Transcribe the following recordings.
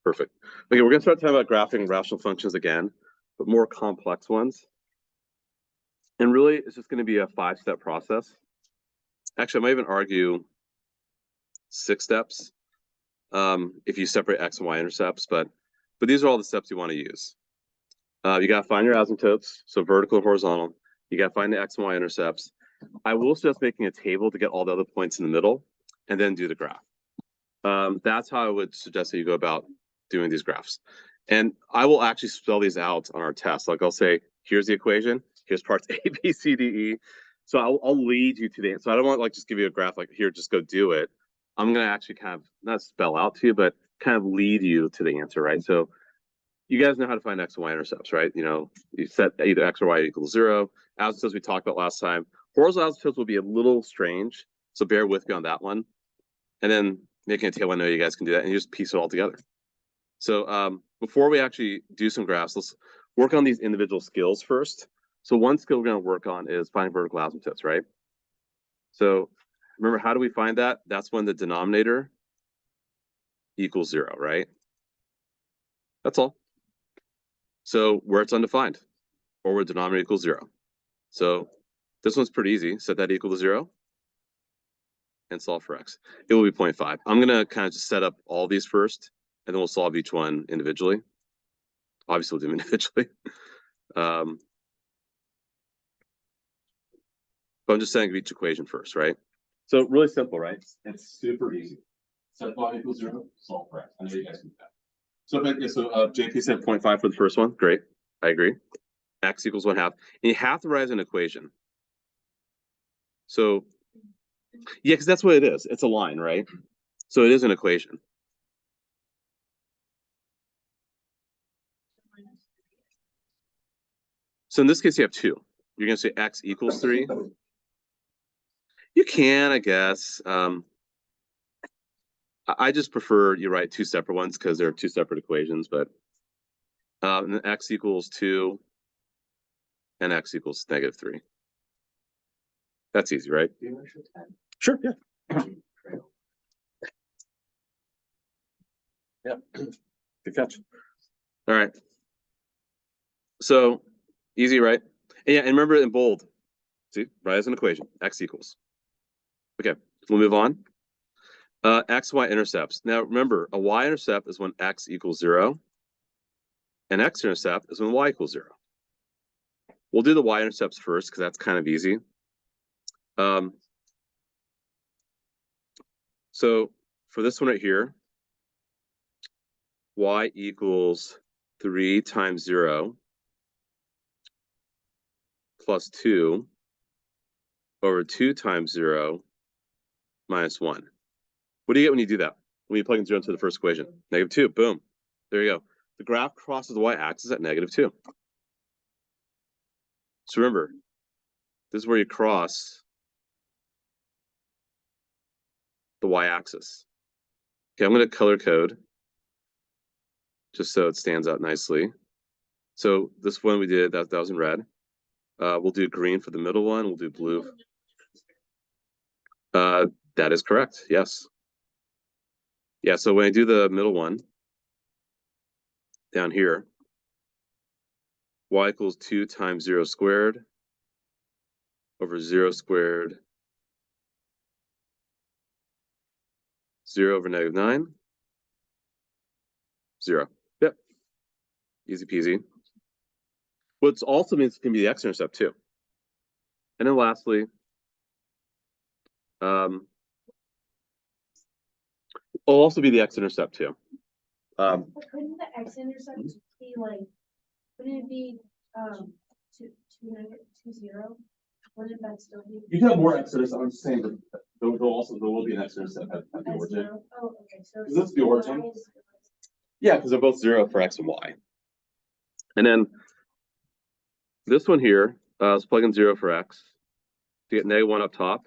Perfect. Okay, we're going to start talking about graphing rational functions again, but more complex ones. And really, it's just going to be a 5-step process. Actually, I might even argue 6 steps if you separate x and y intercepts, but these are all the steps you want to use. You got to find your asymptotes, so vertical and horizontal. You got to find the x and y intercepts. I will suggest making a table to get all the other points in the middle, and then do the graph. That's how I would suggest that you go about doing these graphs. And I will actually spell these out on our test. Like I'll say, here's the equation, here's parts A, B, C, D, E. So I'll lead you to the answer. So I don't want to like just give you a graph like here, just go do it. I'm going to actually kind of not spell out to you, but kind of lead you to the answer, right? So you guys know how to find x and y intercepts, right? You know, you set either x or y equals 0. Asymptotes we talked about last time. Horizontal asymptotes will be a little strange, so bear with me on that one. And then making a table, I know you guys can do that, and you just piece it all together. So before we actually do some graphs, let's work on these individual skills first. So one skill we're going to work on is finding vertical asymptotes, right? So remember, how do we find that? That's when the denominator equals 0, right? That's all. So where it's undefined, or where the denominator equals 0. So this one's pretty easy. Set that equal to 0 and solve for x. It will be 0.5. I'm going to kind of just set up all these first, and then we'll solve each one individually. Obviously, we'll do them individually. But I'm just setting each equation first, right? So really simple, right? It's super easy. Set y equals 0, solve for x. I know you guys can do that. So JP said 0.5 for the first one. Great. I agree. X equals 1/2. And you have to write an equation. So, yeah, because that's what it is. It's a line, right? So it is an equation. So in this case, you have 2. You're going to say x equals 3. You can, I guess. I just prefer you write 2 separate ones because they're 2 separate equations. But and then x equals 2 and x equals -3. That's easy, right? Sure, yeah. Yeah, good catch. All right. So easy, right? And yeah, and remember in bold. See, write as an equation. X equals. Okay, we'll move on. X, y intercepts. Now remember, a y intercept is when x equals 0. An x intercept is when y equals 0. We'll do the y intercepts first because that's kind of easy. So for this one right here, y equals 3 times 0 plus 2 over 2 times 0 minus 1. What do you get when you do that? When you plug in 0 into the first equation? -2. Boom. There you go. The graph crosses the y-axis at -2. So remember, this is where you cross the y-axis. Okay, I'm going to color code just so it stands out nicely. So this one we did, that was in red. We'll do green for the middle one. We'll do blue. That is correct. Yes. Yeah, so when I do the middle one down here, y equals 2 times 0 squared over 0 squared, 0 over -9, 0. Yep. Easy peasy. What's also means it can be the x-intercept too. And then lastly, will also be the x-intercept too. Couldn't the x-intercept be like, wouldn't it be 2, 0? Wouldn't that still be? You can have more x-intercept. I'm just saying that there will be an x-intercept at the origin. Oh, okay. So is this the origin? Yeah, because they're both 0 for x and y. And then this one here, let's plug in 0 for x. To get -1 up top.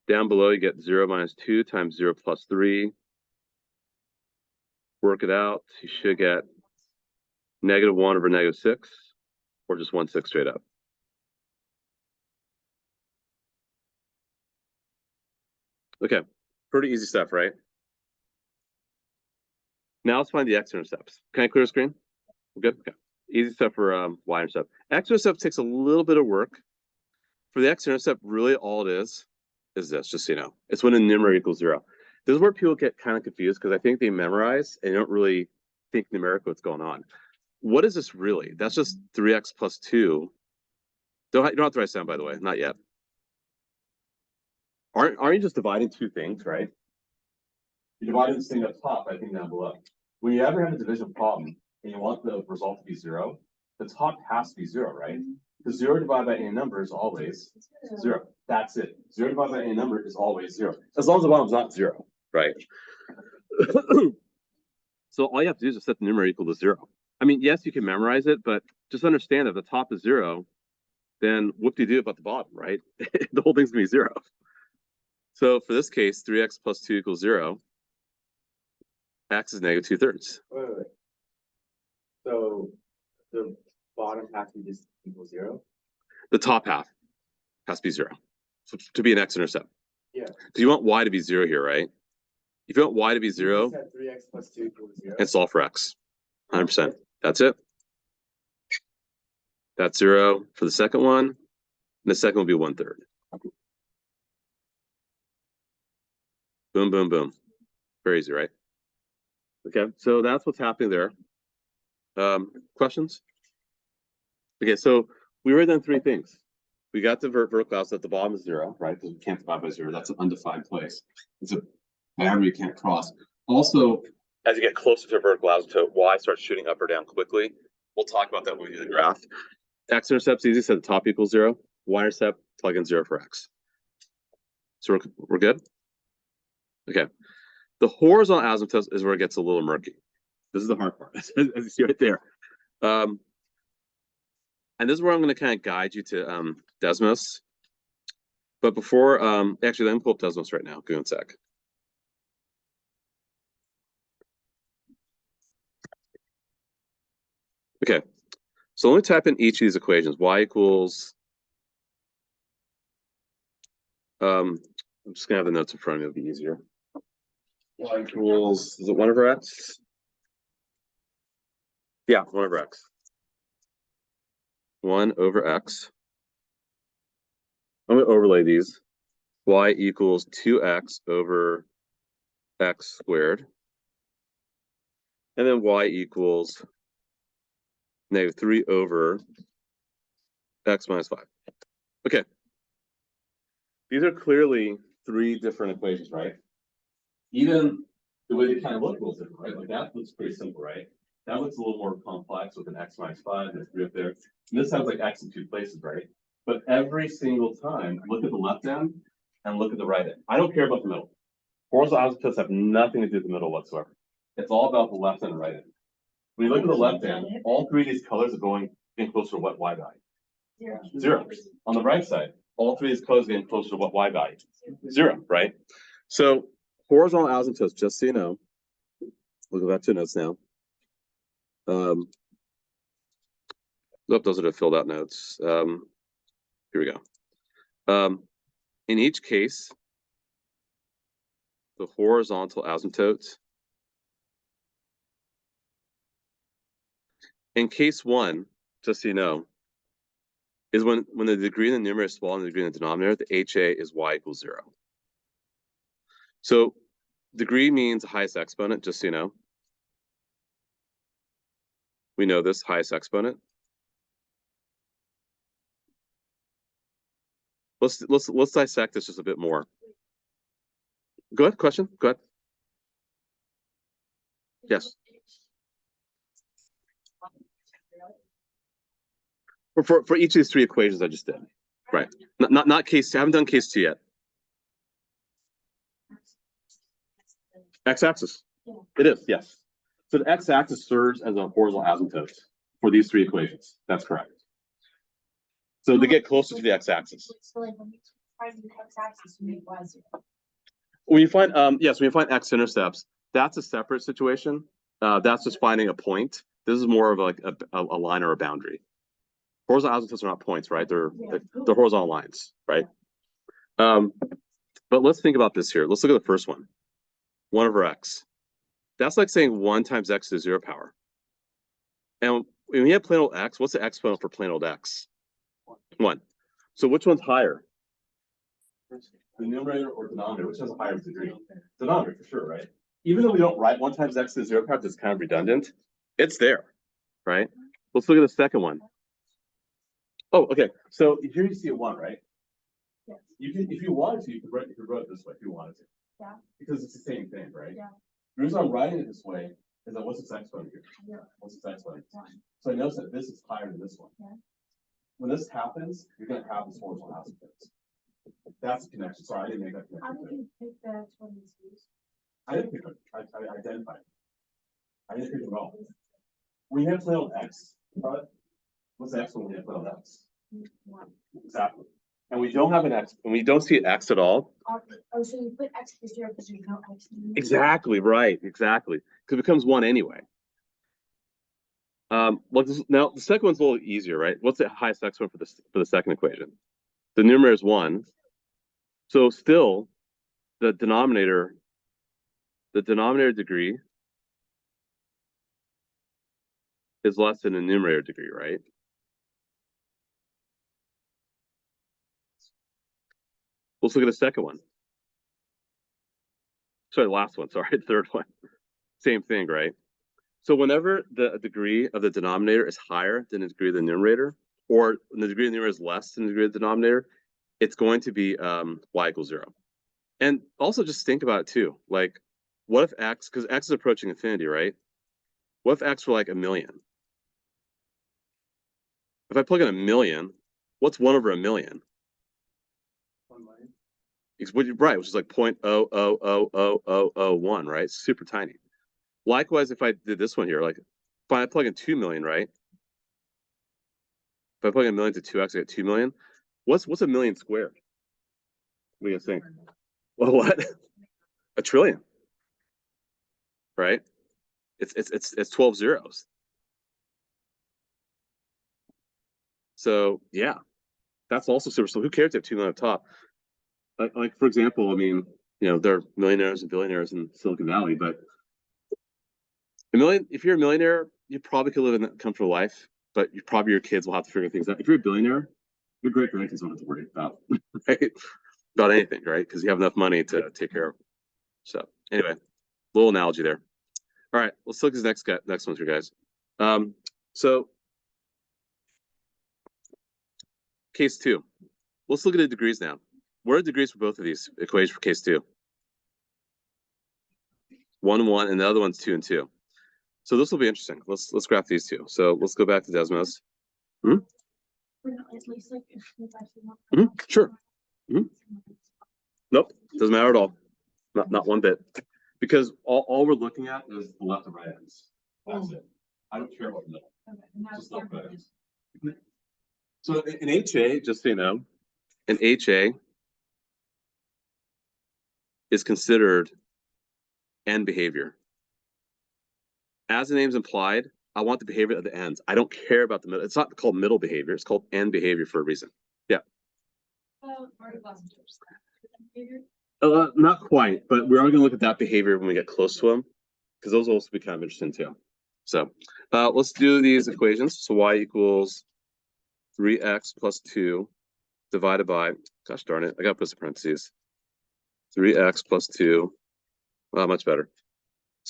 Down below, you get 0 minus 2 times 0 plus 3. Work it out. You should get -1 over -6, or just 1/6 straight up. Okay, pretty easy stuff, right? Now let's find the x-intercepts. Can I clear the screen? We're good? Okay. Easy stuff for y-intercept. X-intercept takes a little bit of work. For the x-intercept, really all it is this, just so you know. It's when a numerator equals 0. This is where people get kind of confused because I think they memorize and don't really think numerically what's going on. What is this really? That's just 3x plus 2. You don't have to write this down, by the way. Not yet. Aren't you just dividing two things, right? You're dividing this thing up top by thing down below. When you ever have a division problem and you want the result to be 0, the top has to be 0, right? Because 0 divided by any number is always 0. That's it. 0 divided by any number is always 0. As long as the bottom's not 0, right? So all you have to do is just set the numerator equal to 0. I mean, yes, you can memorize it, but just understand that if the top is 0, then whoop-de-doo about the bottom, right? The whole thing's gonna be 0. So for this case, 3x plus 2 equals 0. X is negative 2/3. Wait. So the bottom half is just equal 0? The top half has to be 0. So to be an x-intercept. Yeah. Because you want y to be 0 here, right? If you want y to be 0, You said 3x plus 2 equals 0. and solve for x. 100%. That's it. That's 0 for the second one. And the second will be 1/3. Boom, boom, boom. Very easy, right? Okay, so that's what's happening there. Questions? Okay, so we already done three things. We got the vertical outset at the bottom is 0, right? Because we can't divide by 0. That's an undefined place. It's a boundary you can't cross. Also, as you get closer to vertical asymptote, y starts shooting up or down quickly. We'll talk about that when we do the graph. X-intercept's easy, so the top equals 0. Y-intercept, plug in 0 for x. So we're good? Okay. The horizontal asymptote is where it gets a little murky. This is the hard part, as you see right there. And this is where I'm going to kind of guide you to Desmos. But before, actually, let me pull up Desmos right now. Give me 1 sec. Okay, so let me type in each of these equations. Y equals, I'm just gonna have the notes in front of me, it'll be easier. Y equals, is it 1 over x? Yeah, 1 over x. 1 over x. I'm gonna overlay these. Y equals 2x over x squared. And then y equals negative 3 over x minus 5. Okay. These are clearly three different equations, right? Even the way they kind of look a little different, right? Like that looks pretty simple, right? That looks a little more complex with an x minus 5 and a 3 up there. And this sounds like x in two places, right? But every single time, look at the left end and look at the right end. I don't care about the middle. Horizontal asymptotes have nothing to do with the middle whatsoever. It's all about the left end and right end. When you look at the left end, all three of these colors are going in closer to what y value? 0. On the right side, all three of these colors are getting closer to what y value? 0, right? So horizontal asymptotes, just so you know, we'll go back to notes now. Nope, those are the filled out notes. Here we go. In each case, the horizontal asymptotes, in case 1, just so you know, is when the degree in the numerator is smaller than the degree in the denominator, the HA is y equals 0. So degree means highest exponent, just so you know. We know this, highest exponent. Let's dissect this just a bit more. Go ahead, question, go ahead. Yes. For each of these three equations I just did, right? Not case 2. I haven't done case 2 yet. X-axis. It is, yes. So the x-axis serves as a horizontal asymptote for these three equations. That's correct. So they get closer to the x-axis. So like when you find the x-axis, you make y 0. When you find yes, when you find x-intercepts, that's a separate situation. That's just finding a point. This is more of like a line or a boundary. Horizontal asymptotes are not points, right? They're horizontal lines, right? But let's think about this here. Let's look at the first one. 1 over x. That's like saying 1 times x to the 0 power. And when we have plain old x, what's the exponent for plain old x? 1. So which one's higher? The numerator or denominator? Which has a higher degree? Denominator, for sure, right? Even though we don't write 1 times x to the 0 power, it's kind of redundant. It's there, right? Let's look at the second one. Oh, okay. So here you see a 1, right? Yes. You can, if you wanted to, you could write it this way if you wanted to. Yeah. Because it's the same thing, right? Yeah. The reason I'm writing it this way is that what's its exponent here? Yeah. What's its exponent? 1. So I notice that this is higher than this one. Yeah. When this happens, you're going to have this horizontal aspect. That's the connection. Sorry, I didn't make that How connection. did you pick that one of these? I didn't pick it. I identified it. I didn't pick it at all. When you have plain old x, what's the exponent when you have plain old x? 1. Exactly. And we don't have an x, and we don't see an x at all. Oh, so you put x to the 0 because there's no x. Exactly, right, exactly. Because it becomes 1 anyway. Well, now the second one's a little easier, right? What's the highest exponent for the second equation? The numerator is 1. So still, the denominator degree is less than the numerator degree, right? Let's look at the second one. Sorry, the last one. Sorry, the third one. Same thing, right? So whenever the degree of the denominator is higher than the degree of the numerator, or the degree of the numerator is less than the degree of the denominator, it's going to be y equals 0. And also just think about it too. Like, what if x, because x is approaching infinity, right? What if x were like 1,000,000? If I plug in 1,000,000, what's 1 over 1,000,000? 1 million. Right, which is like 0.0000001, right? Super tiny. Likewise, if I did this one here, like if I plug in 2,000,000, right? If I plug in 1,000,000 to 2x, I get 2,000,000. What's 1,000,000 squared? What do you guys think? Well, what? A trillion, right? It's 12 zeros. So yeah, that's also super slow. Who cares if you have 2,000,000 up top? Like for example, I mean, there are millionaires and billionaires in Silicon Valley, but if you're a millionaire, you probably could live a comfortable life, but your kids will have to figure things out. If you're a billionaire, your great grandkids don't have to worry about right? About anything, right? Because you have enough money to take care of. So anyway, little analogy there. All right, let's look at this next one here, guys. So case 2. Let's look at the degrees now. What are the degrees for both of these equations for case 2? 1 and 1, and the other one's 2 and 2. So this will be interesting. Let's graph these two. So let's go back to Desmos. At least like if I see one. Sure. Nope, doesn't matter at all. Not one bit. Because all we're looking at is the left and right ends. That's it. I don't care about the middle. Okay, and that's Just left the and right ends. So in HA, just so you know, an HA is considered end behavior. As the name's implied, I want the behavior at the ends. I don't care about the middle. It's not called middle behavior. It's called end behavior for a reason. Yeah. Not quite, but we are going to look at that behavior when we get close to them, because those will also be kind of interesting too. So let's do these equations. So y equals 3x plus 2 divided by, gosh darn it, I got to put some parentheses. 3x plus 2, much better.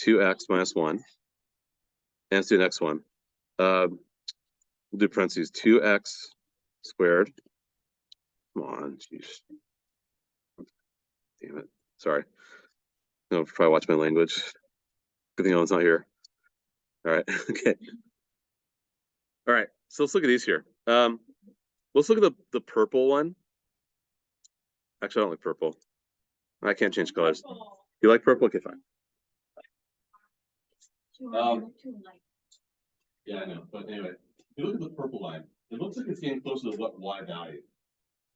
2x minus 1. And let's do the next one. We'll do parentheses, 2x squared. Come on, jeez. Damn it. Sorry. No, probably watch my language. Good thing Owen's not here. All right. Okay. All right. So let's look at these here. Let's look at the purple one. Actually, I don't like purple. I can't change colors. You like purple? Okay, fine. Yeah, I know. But anyway, if you look at the purple line, it looks like it's getting closer to what y value.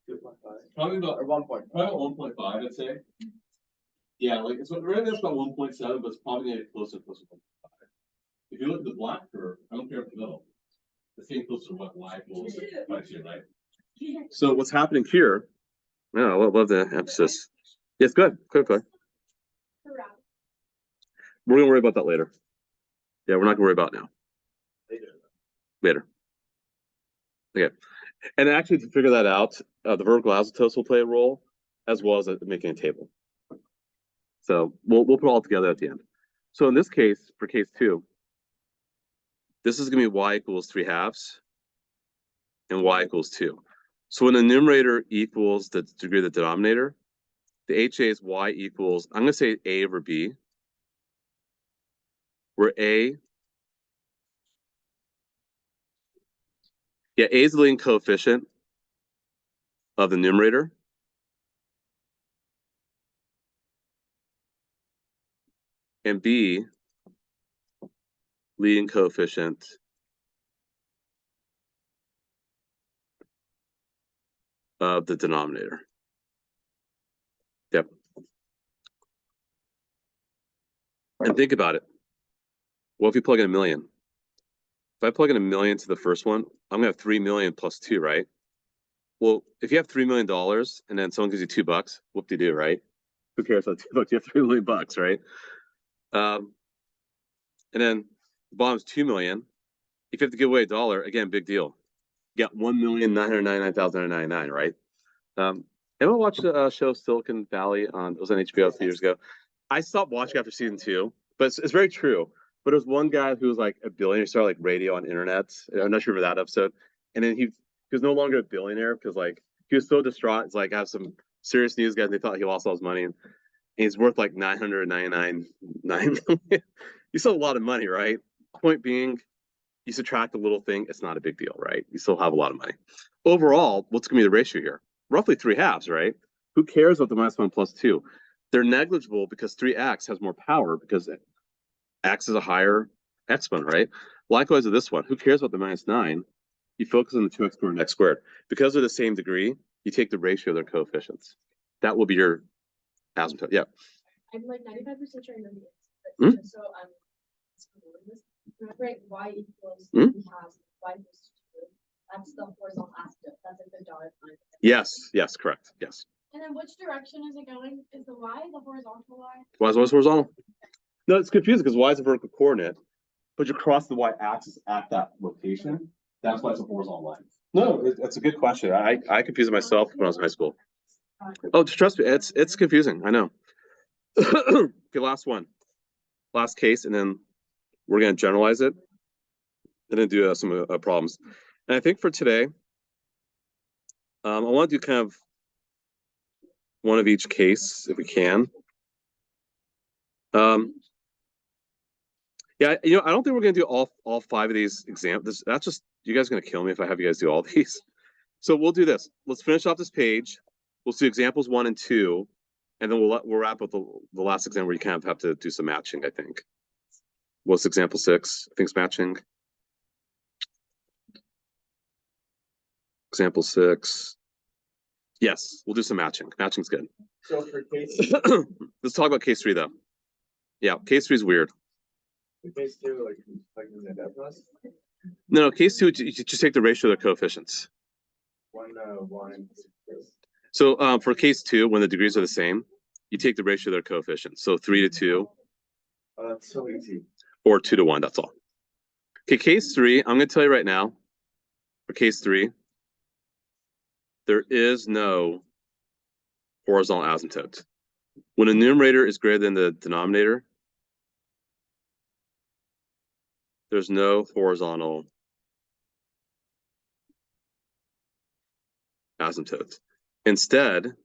2.5. Probably about Or 1.5. Probably 1.5, I'd say. Yeah, like it's right now it's about 1.7, but it's probably gonna get closer to 1.5. If you look at the black curve, I don't care if the middle. It's getting closer to what y equals by 2, right? So what's happening here? Yeah, I love the emphasis. Yes, good. We're gonna worry about that later. Yeah, we're not gonna worry about it now. Later. Okay. And actually, to figure that out, the vertical asymptotes will play a role, as well as making a table. So we'll put it all together at the end. So in this case, for case 2, this is gonna be y equals 3/2 and y equals 2. So when the numerator equals the degree of the denominator, the HA is y equals, I'm gonna say A over B, where A is the leading coefficient of the numerator. And B, leading coefficient of the denominator. Yep. And think about it. What if you plug in 1 million? If I plug in 1 million to the first one, I'm gonna have 3 million plus 2, right? Well, if you have $3 million and then someone gives you $2, whoop-de-doo, right? Who cares about $2? You have $3 million, right? And then the bottom's 2 million. If you have to give away $1, again, big deal. You got 1,999,999, right? Anyone watch the show Silicon Valley it was on HBO a few years ago? I stopped watching after season 2, but it's very true. But there was one guy who was like a billionaire, started like radio on internet. I'm not sure about that episode. And then he was no longer a billionaire because like he was so distraught. It's like I have some serious news guys. They thought he lost all his money, and he's worth like 999 million. You still have a lot of money, right? Point being, you subtract a little thing, it's not a big deal, right? You still have a lot of money. Overall, what's going to be the ratio here? Roughly 3/2, right? Who cares about the -1 plus 2? They're negligible because 3x has more power because x is a higher exponent, right? Likewise with this one, who cares about the -9? You focus on the 2x squared and x squared. Because they're the same degree, you take the ratio of their coefficients. That will be your asymptote. Yeah. I'm like 95% sure I know the Hmm? answer, but just so I'm remember y equals Hmm? y equals 2. That's the horizontal asymptote. That's like the dotted line. Yes, correct. Yes. And then which direction is it going? Is the y the horizontal line? Y is always horizontal. No, it's confusing because y is a vertical coordinate, but you cross the y-axis at that location. That's why it's a horizontal line. No, it's a good question. I confused it myself when I was in high school. Oh, trust me, it's confusing. I know. Okay, last one, last case, and then we're gonna generalize it, and then do some problems. And I think for today, I want to do kind of one of each case if we can. Yeah, I don't think we're gonna do all 5 of these examples. That's just, you guys are gonna kill me if I have you guys do all these. So we'll do this. Let's finish off this page. We'll see examples 1 and 2, and then we'll wrap up the last example where you kind of have to do some matching, I think. What's example 6? I think it's matching. Example 6. Yes, we'll do some matching. Matching's good. So for case Let's talk about case 3 though. Yeah, case 3 is weird. case 2, like in the plus No, case 2, you just take the ratio of their coefficients. 1 1. So for case 2, when the degrees are the same, you take the ratio of their coefficients. So 3 to 2. Oh, that's so easy. Or 2 to 1, that's all. Okay, case 3, I'm gonna tell you right now, for case 3, there is no horizontal asymptote. When a numerator is greater than the denominator, there's no horizontal asymptote. Instead,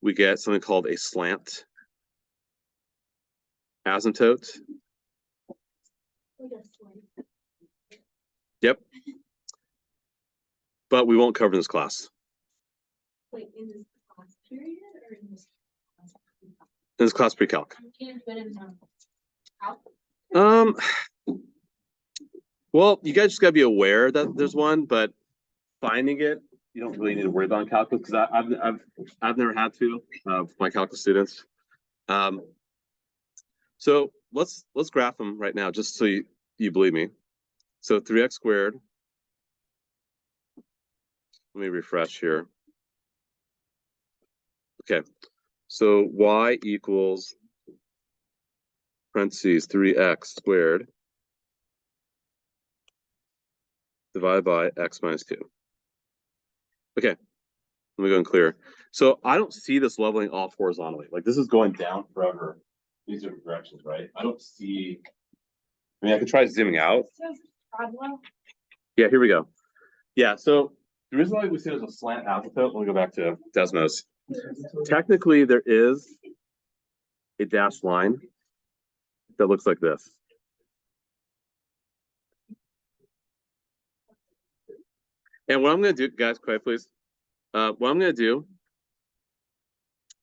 we get something called a slant asymptote. Yep. But we won't cover in this class. Wait, in this class period or in this class? In this class pre-calc. You can't do it in calc? Well, you guys just gotta be aware that there's one, but finding it, you don't really need to worry about in calculus because I've never had to my calculus students. So let's graph them right now just so you believe me. So 3x squared. Let me refresh here. Okay, so y equals parentheses 3x squared divided by x minus 2. Okay, let me go and clear. So I don't see this leveling off horizontally. Like this is going down forever. These different directions, right? I don't see. I mean, I could try zooming out. Yeah, here we go. Yeah, so the reason why we say there's a slant asymptote, let me go back to Desmos. Technically, there is a dashed line that looks like this. And what I'm going to do, guys, quiet, please. What I'm going to do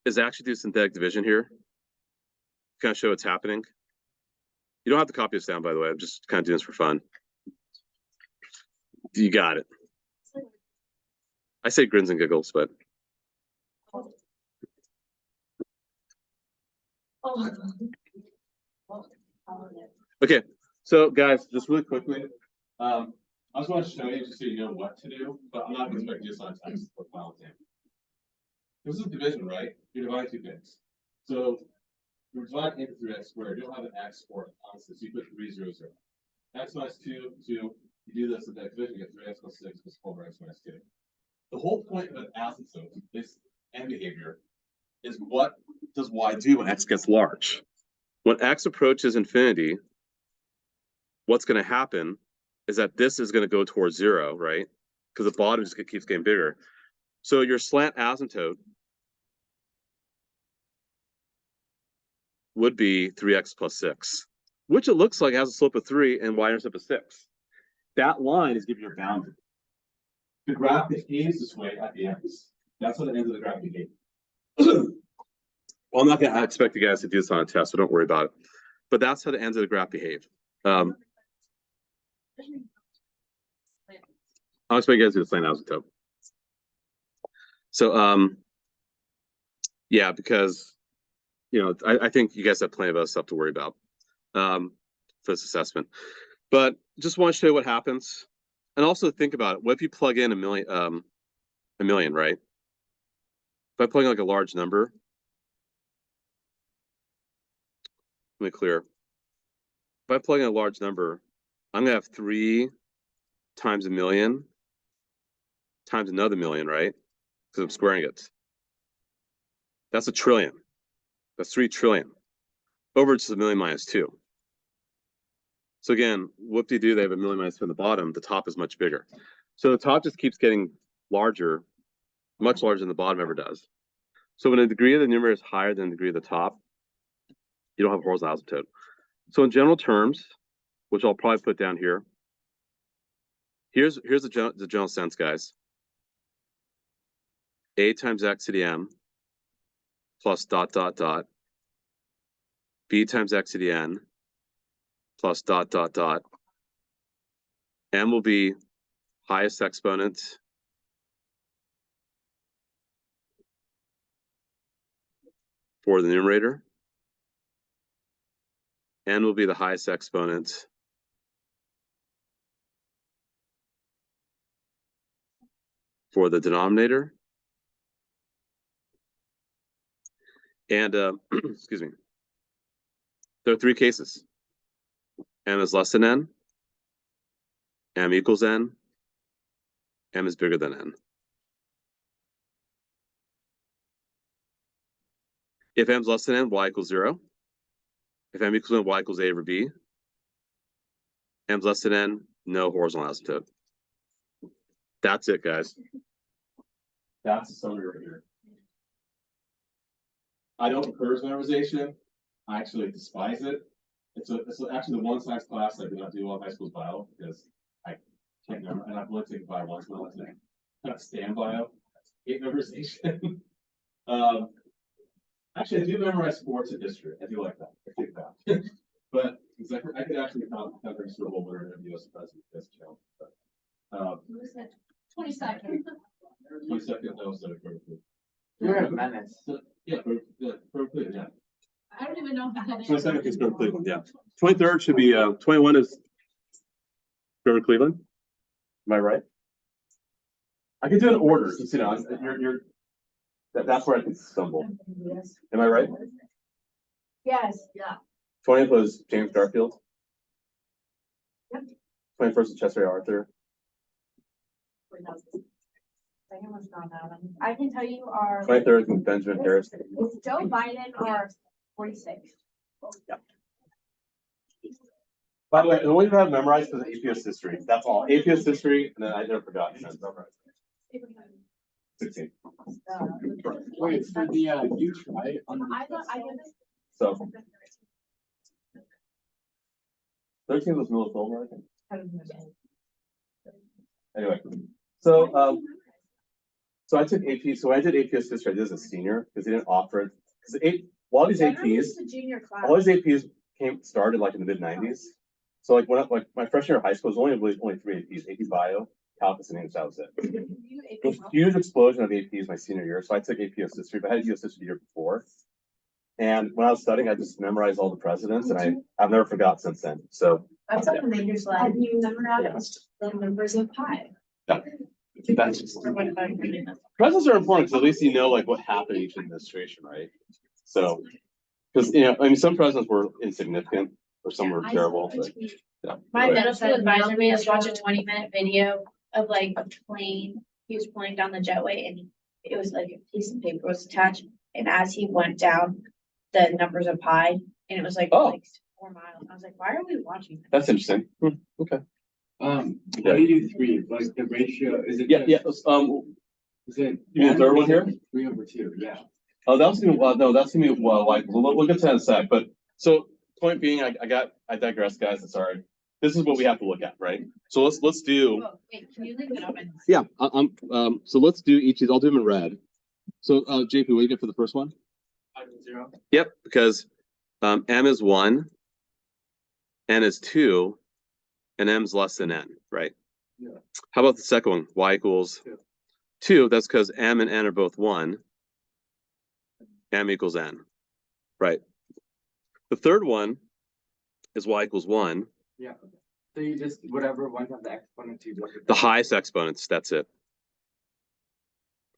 is actually do synthetic division here. Kind of show what's happening. You don't have to copy this down, by the way. I'm just kind of doing this for fun. You got it. I say grins and giggles, but. Okay, so guys, just really quickly, I just want to show you just so you know what to do, but I'm not expecting you to sign text for final exam. This is division, right? You're dividing two things. So you're dividing into 3x squared. You don't have an x or a constant, so you put 3, 0, 0. X minus 2, 2. You do this in that division, you get 3x plus 6 plus 4x minus 2. The whole point of an asymptote, this end behavior, is what does y do when x gets large? When x approaches infinity, what's going to happen is that this is going to go towards 0, right? Because the bottom just keeps getting bigger. So your slant asymptote would be 3x plus 6, which it looks like has a slope of 3 and y-intercept of 6. That line is giving you your boundary. The graph behaves this way at the ends. That's what the ends of the graph behave. Well, I'm not going to expect you guys to do this on a test, so don't worry about it. But that's how the ends of the graph behave. I'll expect you guys to do the same asymptote. So, yeah, because, you know, I think you guys have plenty of other stuff to worry about for this assessment. But just want to show you what happens. And also think about it. What if you plug in a million, right? If I plug in like a large number, let me clear. If I plug in a large number, I'm gonna have 3 times a million times another million, right? Because I'm squaring it. That's a trillion. That's 3 trillion. Over to the million minus 2. So again, whoop-de-doo, they have a million minus 2 on the bottom. The top is much bigger. So the top just keeps getting larger, much larger than the bottom ever does. So when the degree of the numerator is higher than the degree of the top, you don't have a horizontal asymptote. So in general terms, which I'll probably put down here, here's the general sense, guys. A times x to the m plus dot dot dot. B times x to the n plus dot dot dot. M will be highest exponent for the numerator. N will be the highest exponent for the denominator. And excuse me, there are 3 cases. M is less than n, m equals n, m is bigger than n. If m is less than n, y equals 0. If m equals n, y equals a over b. M is less than n, no horizontal asymptote. That's it, guys. That's the summary right here. I don't encourage memorization. I actually despise it. It's actually the one science class I did not do well in high school's bio because I can't remember, and I've only taken bio once in my life. I can't stand bio. I hate memorization. Actually, I do memorize sports and history. I do like that. I think that. But I could actually become a Super Bowl winner and U.S. president this challenge. But 22nd. 22nd, that was the perfect. You're a menace. Yeah, perfect. Yeah. I don't even know how that is. 22nd is Grover Cleveland, yeah. 23rd should be 21 is Grover Cleveland. Am I right? I can do it in order. You know, That's where I could stumble. Am I right? Yes. 20th was James Garfield. Yep. 21st is Chester Arthur. Second one's not that one. I can tell you our. 23rd is Benjamin Harris. It's Joe Biden or 46. By the way, the only thing I have memorized is APS history. That's all. APS history, and then I never forgot. 16. Wait, for the youth, right? I thought I did. So 13 was Middle Silver, I think. Anyway, so so I took AP. So when I did APS history, I did as a senior because they didn't offer it. Because a lot of these APs, The junior class. all these APs started like in the mid-90s. So like like my freshman year of high school was only 3 APs: AP Bio, Calculus, and English. That was it. It was a huge explosion of APs my senior year. So I took APS history, but I had US history the year before. And when I was studying, I just memorized all the presidents, and I've never forgot since then. So That's like a major slide. Have you memorized the numbers of pi? that's presidents are important because at least you know like what happened each administration, right? So because I mean, some presidents were insignificant or some were terrible. But, yeah. My middle school advisor made us watch a 20-minute video of like a plane. He was flying down the jetway and it was like a piece of paper was attached. And as he went down, the numbers of pi, and it was like, Oh. like 4 miles. I was like, why are we watching that? That's interesting. Okay. What do you do 3? Like the ratio, is it? Yeah. Is it? You mean the third one here? 3/2, yeah. Oh, that's gonna no, that's gonna be like we'll get to that in a sec. But so point being, I digress, guys. I'm sorry. This is what we have to look at, right? So let's do. Oh, wait, can you leave it open? Yeah. So let's do each of these. I'll do them in red. So JP, what do you get for the first one? 0. Yep, because m is 1, n is 2, and m is less than n, right? Yeah. How about the second one? Y equals 2. That's because m and n are both 1. M equals n, right? The third one is y equals 1. Yeah. So you just, whatever one have the exponent to. The highest exponents, that's it.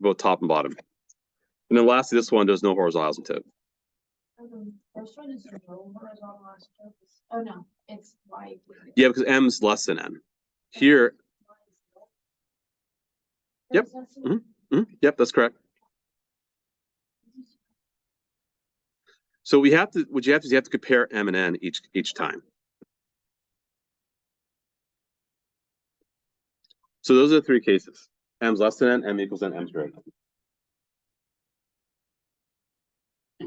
Both top and bottom. And then lastly, this one does no horizontal asymptote. First one is no horizontal asymptote. Oh, no, it's y. Yeah, because m is less than n. Here, Yep. Yep, that's correct. So what you have to compare m and n each time. So those are the 3 cases. M's less than n, m equals n, m's greater than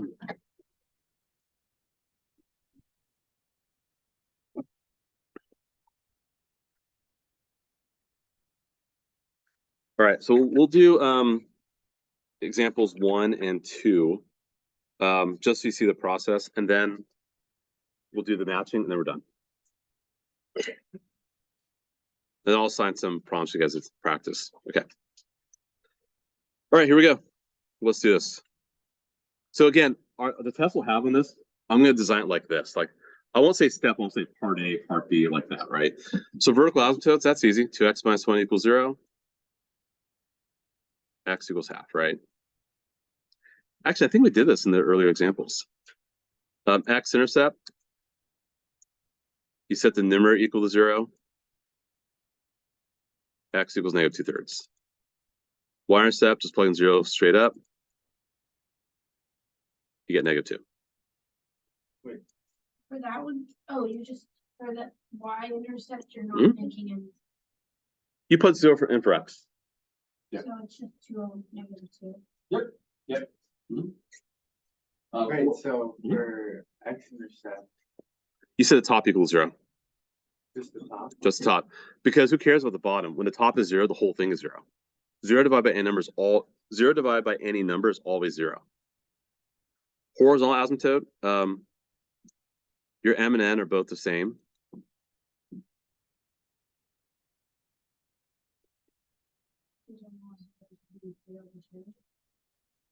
n. All right, so we'll do examples 1 and 2, just so you see the process, and then we'll do the matching, and then we're done. Then I'll assign some prompts to you guys to practice. Okay. All right, here we go. Let's do this. So again, the test we'll have on this, I'm going to design it like this. Like, I won't say step, I'll say part A, part B, like that, right? So vertical asymptotes, that's easy. 2x minus 1 equals 0. X equals half, right? Actually, I think we did this in the earlier examples. X-intercept, you set the numerator equal to 0. X equals negative 2/3. Y-intercept, just plug in 0 straight up. You get negative 2. For that one, oh, you just, for the y-intercept, you're not making any, You put 0 in for X. Yeah. so it's just 2 over negative 2. Right, so for x-intercept, You set the top equals 0. just the top. Just the top. Because who cares about the bottom? When the top is 0, the whole thing is 0. 0 divided by any number is 0 divided by any number is always 0. Horizontal asymptote, your m and n are both the same.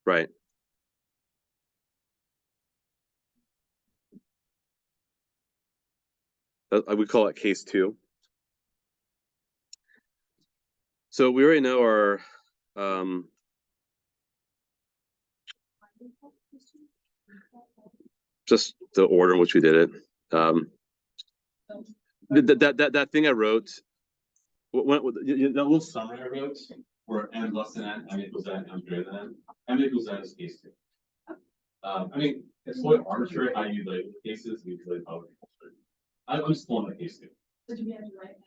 Right. We call it case 2. So we already know our Just the order in which we did it. That thing I wrote, that little summary I wrote, where n less than n, m equals n, m greater than n, m equals n is case two. I mean, it's quite arbitrary how you label cases, we really probably. I'm just pulling the case two. So do we have to write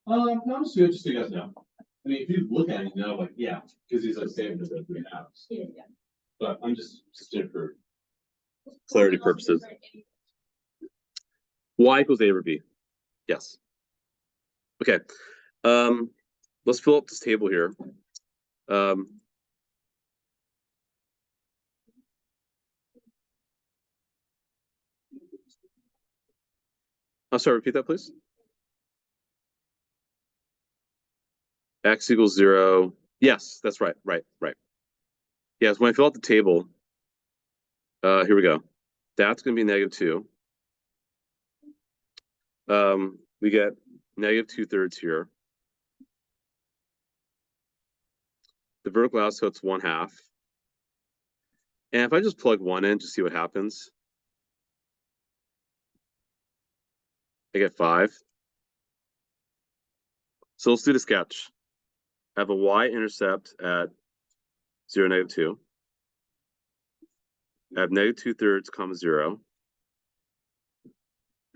No, just so you guys know. I mean, if you look at it, you know, like, yeah, because these are statements that we have. that? But I'm just doing for clarity purposes. Y equals A over B. Yes. Okay. Let's fill up this table here. I'm sorry, repeat that, please. X equals 0. Yes, that's right. Right. Yes, when I fill out the table, here we go. That's going to be -2. We get -2/3 here. The vertical asymptote's 1/2. And if I just plug 1 in to see what happens, I get 5. So let's do the sketch. I have a y-intercept at 0, -2. I have -2/3, 0.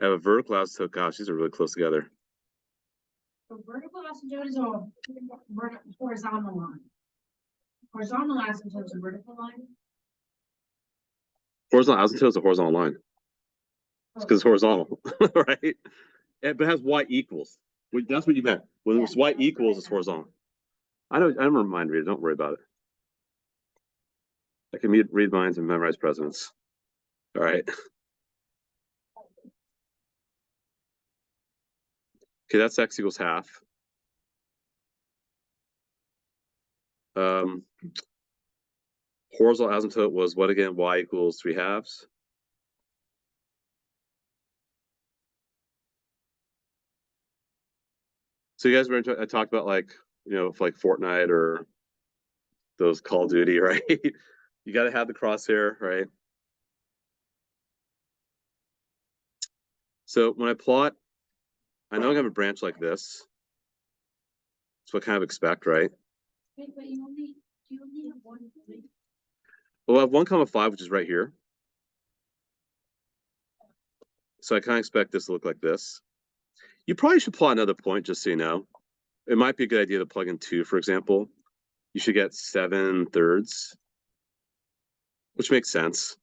I have a vertical asymptote. Gosh, these are really close together. The vertical asymptote is a horizontal line. Horizontal asymptote is a vertical line. Horizontal asymptote is a horizontal line. It's because it's horizontal, right? But it has y equals. That's what you meant. When it was y equals, it's horizontal. I don't mind reading. Don't worry about it. I can read minds and memorize precedents. All right. Okay, that's x equals 1/2. Horizontal asymptote was what again? Y equals 3/2. So you guys were I talked about like, you know, like Fortnite or those Call of Duty, right? You got to have the crosshair, right? So when I plot, I know I'm gonna have a branch like this. That's what I kind of expect, right? Wait, but you only have one point. Well, I have 1,5, which is right here. So I kind of expect this to look like this. You probably should plot another point just so you know. It might be a good idea to plug in 2, for example. You should get 7/3, which makes sense.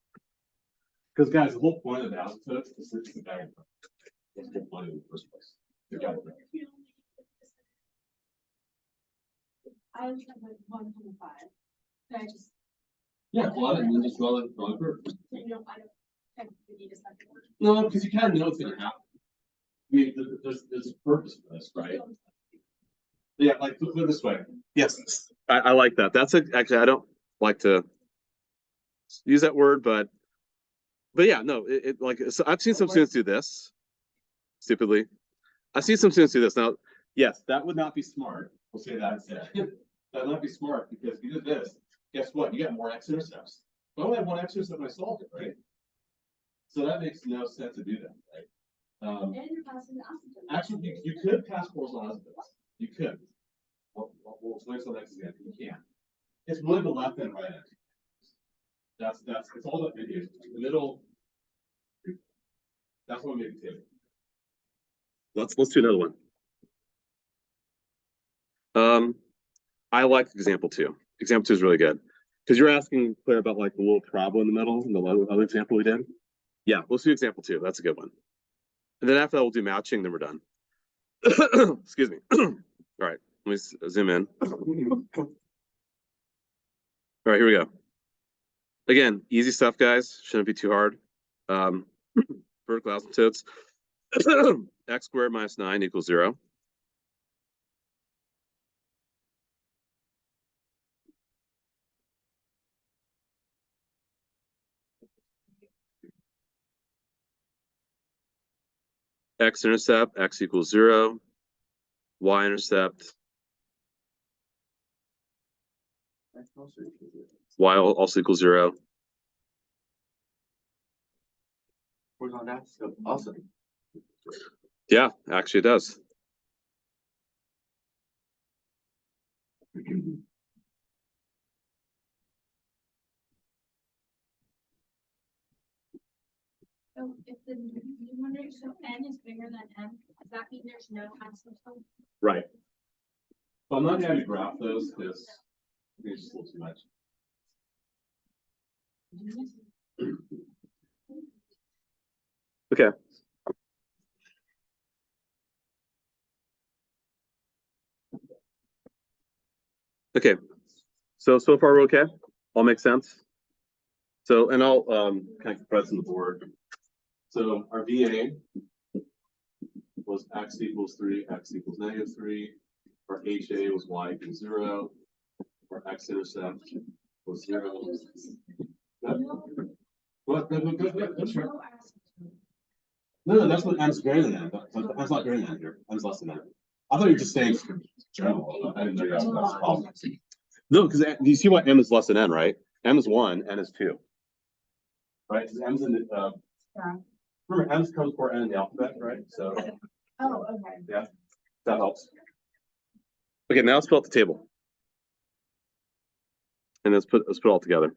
Because guys, the whole point of the asymptotes is to the diagram. That's the whole point in the first place. I only have like 1.5. I just, Yeah, plot it and then just draw the curve. I don't technically need a second one. No, because you kind of know what's going to happen. I mean, there's a purpose for this, right? Yeah, like put it this way. Yes, I like that. That's actually I don't like to use that word, but yeah, no, it like so I've seen some students do this stupidly. I've seen some students do this. Now, yes, that would not be smart. We'll say that instead. That would not be smart because if you did this, guess what? You get more x-intercepts. I only have one x-intercept when I solved it, right? So that makes no sense to do that, right? And you're passing the asymptote. Actually, you could pass horizontal asymptotes. You could. We'll explain some next example. You can. It's really the left and right end. That's it's all about video. The middle. That's what we make it. Let's do another one. I like example 2. Example 2 is really good because you're asking Claire about like the little parabola in the middle and the other example we did. Yeah, let's do example 2. That's a good one. And then after that, we'll do matching. Then we're done. Excuse me. All right, let me zoom in. All right, here we go. Again, easy stuff, guys. Shouldn't be too hard. Vertical asymptotes. X squared minus 9 equals 0. X-intercept, x equals 0. Y-intercept, y also equals 0. horizontal data, so awesome. Yeah, actually it does. So if the numerator, so n is bigger than m, does that mean there's no asymptote? Right. Well, I'm not gonna graph those because it's just a little too much. Okay. Okay. So far we're okay? All makes sense? So, and I'll kind of press on the board. So our VA was x equals 3, x equals -3. Our HA was y equals 0. Our x-intercept was 0. What? That's right. No, that's what m's greater than. But m's not greater than here. M's less than that. I thought you were just saying general. I didn't know that's a problem. No, because you see what m is less than n, right? M is 1, n is 2. Right? M's in the Yeah. remember m's comes before n in the alphabet, right? So Oh, okay. that helps. Okay, now let's fill out the table. And let's put it all together.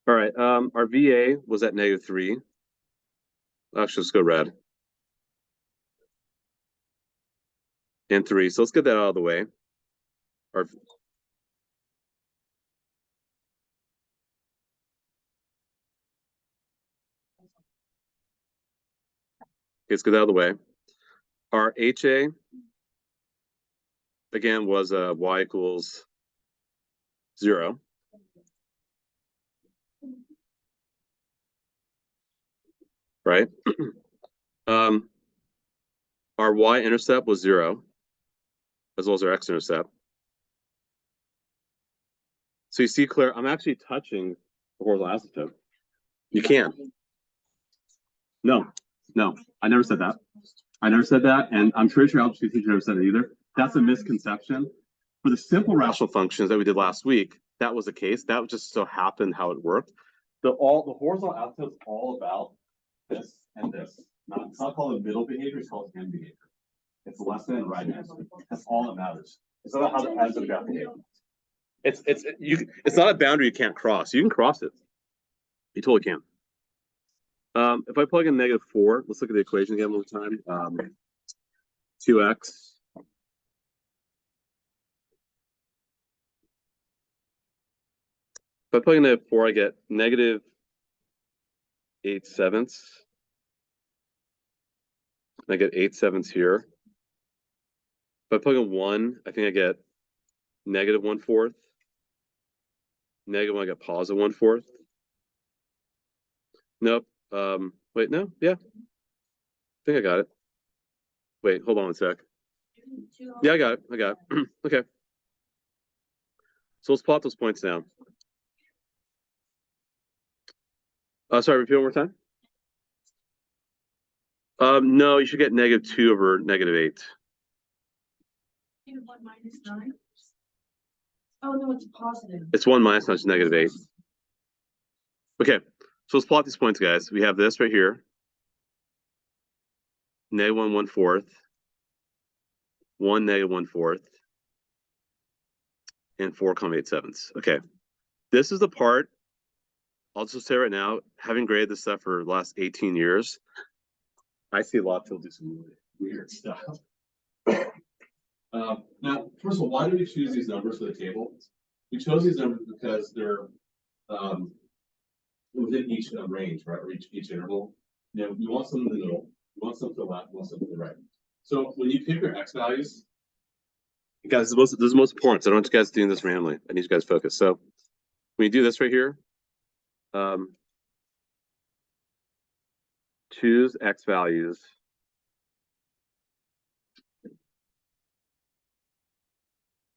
All right, our VA was at -3. Actually, let's go red. And 3. So let's get that out of the way. Our let's get that out of the way. Our HA again was y equals 0. Right? Our y-intercept was 0, as well as our x-intercept. So you see, Claire, I'm actually touching the horizontal asymptote. You can. No, I never said that. I never said that, and I'm pretty sure algebra teacher never said it either. That's a misconception. For the simple rational functions that we did last week, that was the case. That just so happened how it worked. The horizontal asymptote is all about this and this. It's not called a middle behavior, it's called end behavior. It's less than and right answer. That's all that matters. It's not how the ends of the graph behave. It's not a boundary you can't cross. You can cross it. You totally can. If I plug in -4, let's look at the equation again one more time. 2x if I plug in -4, I get -8/7. I get 8/7 here. If I plug in 1, I think I get -1/4. -1, I get +1/4. Nope. Wait, no, yeah. I think I got it. Wait, hold on a sec. Yeah, I got it. Okay. So let's plot those points now. Sorry, repeat one more time. No, you should get -2 over -8. -1 minus 9? Oh, no, it's positive. It's 1 minus, not just -8. Okay, so let's plot these points, guys. We have this right here. -1 1/4. 1 -1/4. And 4,8/7. Okay, this is the part. I'll just say right now, having graded this stuff for the last 18 years, I see a lot of people do some really weird stuff. Now, first of all, why do we choose these numbers for the table? We chose these numbers because they're within each range, right, or each interval. You know, you want some in the middle, you want some to the left, you want some to the right. So when you pick your x values, guys, this is the most important. So I don't want you guys doing this randomly. I need you guys to focus. So when you do this right here, choose x values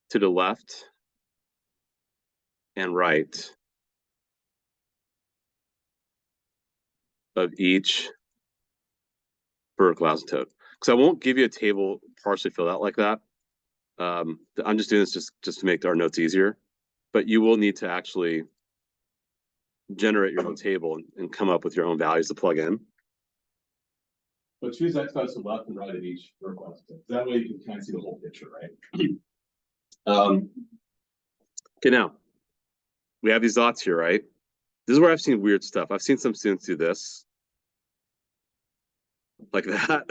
to the left and right of each vertical asymptote. Because I won't give you a table partially filled out like that. I'm just doing this just to make our notes easier. But you will need to actually generate your own table and come up with your own values to plug in. But choose X values to the left and right of each request. That way you can kind of see the whole picture, right? Okay, now we have these dots here, right? This is where I've seen weird stuff. I've seen some students do this. Like that.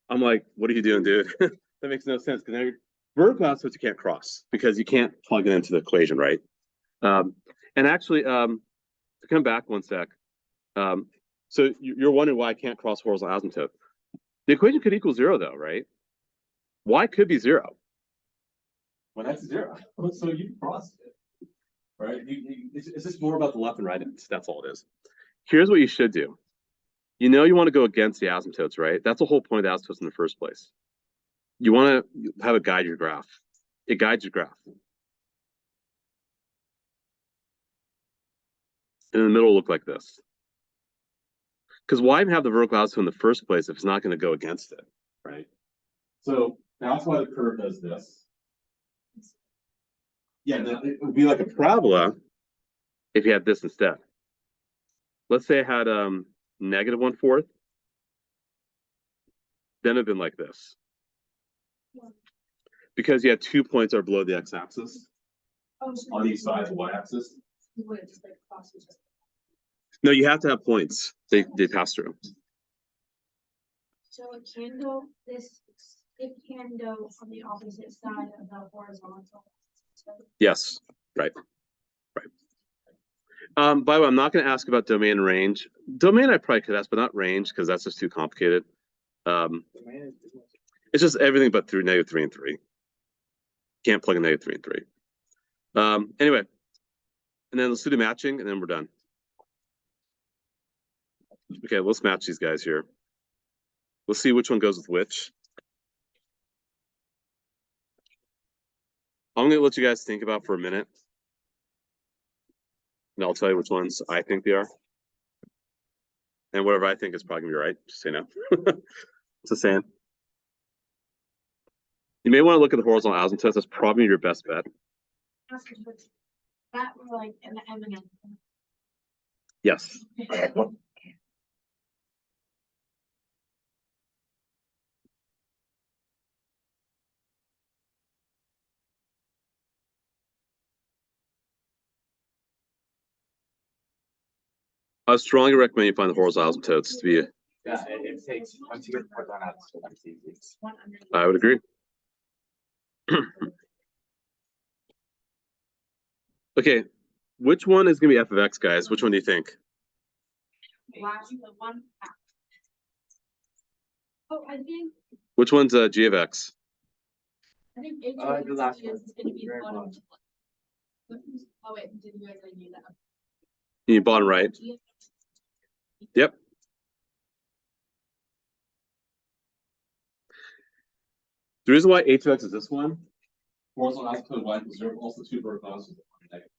I'm like, what are you doing, dude? That makes no sense because now your vertical asymptotes you can't cross because you can't plug it into the equation, right? And actually, to come back one sec. So you're wondering why I can't cross horizontal asymptote. The equation could equal 0 though, right? Y could be 0. Well, that's 0. So you crossed it, right? It's just more about the left and right ends. That's all it is. Here's what you should do. You know you want to go against the asymptotes, right? That's the whole point of the asymptotes in the first place. You want to have it guide your graph. It guides your graph. And in the middle will look like this. Because why even have the vertical asymptote in the first place if it's not going to go against it, right? So that's why the curve does this. Yeah, it would be like a parabola if you had this instead. Let's say I had negative 1/4. Then it'd been like this. Because you had 2 points are below the x-axis Oh, so on each side of the y-axis. you would just like cross each other. No, you have to have points. They pass through. So it can go it can go on the opposite side of the horizontal. Yes, right. By the way, I'm not going to ask about domain and range. Domain I probably could ask, but not range because that's just too complicated. It's just everything but through -3 and 3. Can't plug in -3 and 3. Anyway, and then let's do the matching, and then we're done. Okay, let's match these guys here. We'll see which one goes with which. I'm going to let you guys think about for a minute. And I'll tell you which ones I think they are. And whatever I think is probably going to be right. Just say no. Just saying. You may want to look at the horizontal asymptotes. That's probably your best bet. That were like an M&M. Yes. I strongly recommend you find the horizontal asymptotes to be. Yeah, it takes, once you get put on that, it's easy. I would agree. Okay, which one is going to be f of x, guys? Which one do you think? Last the one. Oh, I think Which one's g of x? H The last is one. gonna be the Very bottom. bottom. Oh wait, did you guys already do that? You need bottom right. Yep. The reason why h of x is this one. Horizontal asymptote y equals 0, also 2 vertical asymptotes negative.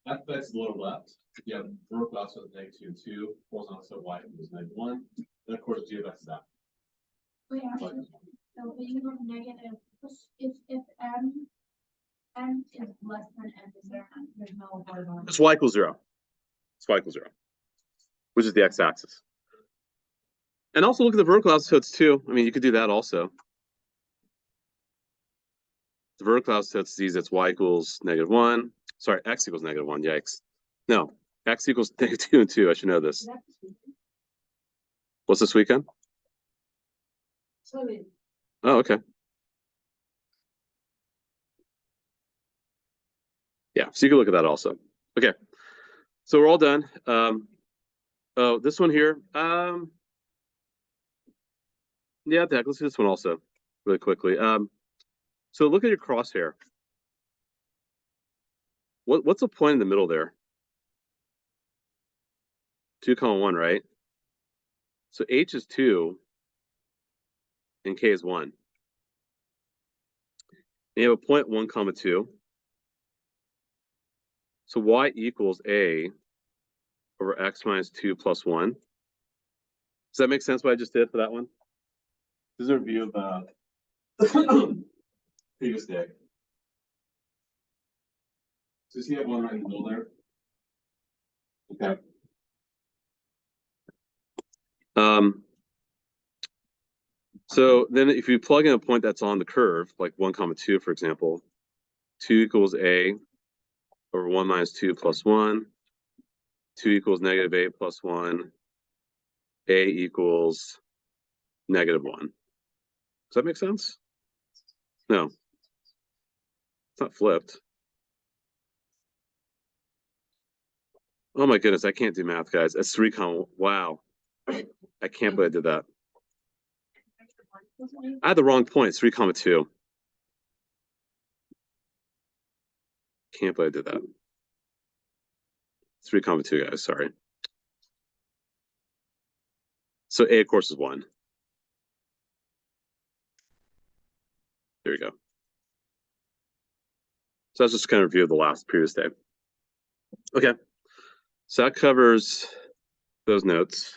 F of x is lower left. You have vertical asymptote -2 and 2. Horizontal asymptote y equals -1. And of course, g of x is that. Wait, actually, so when you have negative, if m is less than n, is there, there's no horizontal. It's y equals 0. It's y equals 0, which is the x-axis. And also look at the vertical asymptotes too. I mean, you could do that also. The vertical asymptote sees it's y equals -1. Sorry, x equals -1. Yikes. No, x equals -2 and 2. I should know this. What's this weekend? So Oh, okay. Yeah, so you can look at that also. Okay, so we're all done. Oh, this one here. Yeah, let's do this one also really quickly. So look at your crosshair. What's the point in the middle there? 2, 1, right? So h is 2 and k is 1. And you have a point 1, 2. So y equals a over x minus 2 plus 1. Does that make sense what I just did for that one? This is a review of the previous day. So you see I have one right in the middle there. So then if you plug in a point that's on the curve, like 1, 2, for example, 2 equals a over 1 minus 2 plus 1, 2 equals negative a plus 1, a equals negative 1. Does that make sense? No. It's not flipped. Oh my goodness, I can't do math, guys. That's 3, wow. I can't believe I did that. I had the wrong point. It's 3, 2. Can't believe I did that. 3, 2, guys. Sorry. So a, of course, is 1. There you go. So that's just kind of review of the last previous day. Okay. So that covers those notes.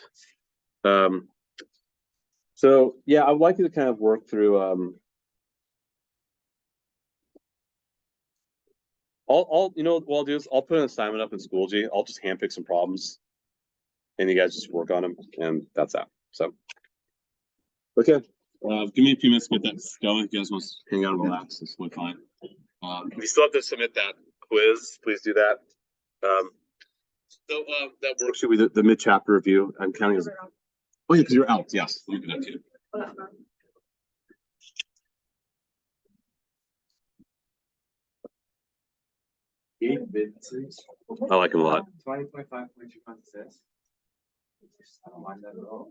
So yeah, I would like you to kind of work through you know what I'll do is I'll put an assignment up in Schoology. I'll just handpick some problems and you guys just work on them, and that's that. So okay. Give me a few minutes to get that going. If you guys want to hang out and relax, it's totally fine. If you still have to submit that quiz, please do that. So that worksheet with the mid-chapter review, I'm counting as, oh yeah, because you're out. Yes, let me do that too. Gabe Vincent, I like him a lot. 2025 Winter Contest. I don't mind that at all.